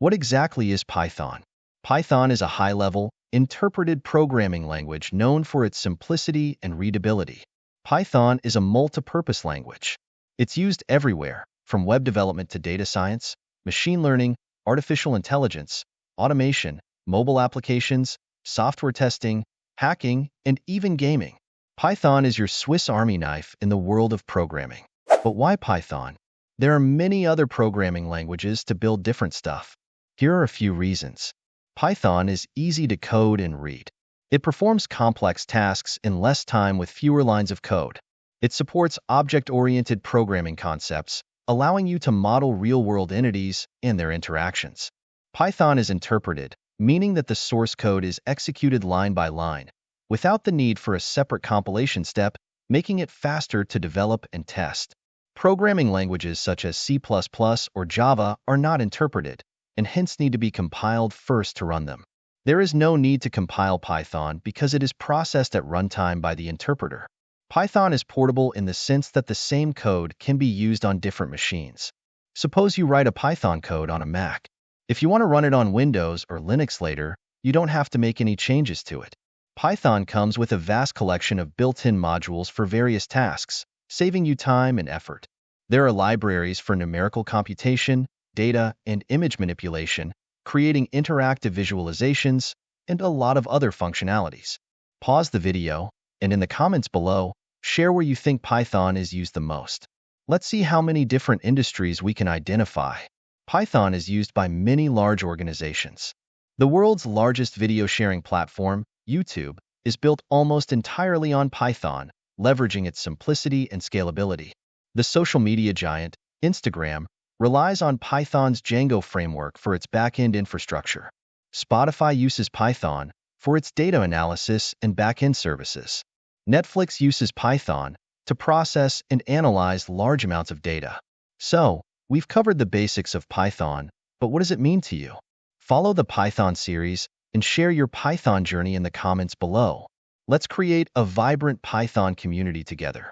What exactly is Python? Python is a high-level, interpreted programming language known for its simplicity and readability. Python is a multi-purpose language. It's used everywhere, from web development to data science, machine learning, artificial intelligence, automation, mobile applications, software testing, hacking, and even gaming. Python is your Swiss Army knife in the world of programming. But why Python? There are many other programming languages to build different stuff. Here are a few reasons. Python is easy to code and read. It performs complex tasks in less time with fewer lines of code. It supports object-oriented programming concepts, allowing you to model real-world entities and their interactions. Python is interpreted, meaning that the source code is executed line by line, without the need for a separate compilation step, making it faster to develop and test. Programming languages such as C++ or Java are not interpreted, and hence need to be compiled first to run them. There is no need to compile Python because it is processed at runtime by the interpreter. Python is portable in the sense that the same code can be used on different machines. Suppose you write a Python code on a Mac. If you want to run it on Windows or Linux later, you don't have to make any changes to it. Python comes with a vast collection of built-in modules for various tasks, saving you time and effort. There are libraries for numerical computation, data, and image manipulation, creating interactive visualizations, and a lot of other functionalities. Pause the video, and in the comments below, share where you think Python is used the most. Let's see how many different industries we can identify. Python is used by many large organizations. The world's largest video sharing platform, YouTube, is built almost entirely on Python, leveraging its simplicity and scalability. The social media giant, Instagram, relies on Python's Django framework for its back-end infrastructure. Spotify uses Python for its data analysis and back-end services. Netflix uses Python to process and analyze large amounts of data. So, we've covered the basics of Python, but what does it mean to you? Follow the Python series and share your Python journey in the comments below. Let's create a vibrant Python community together.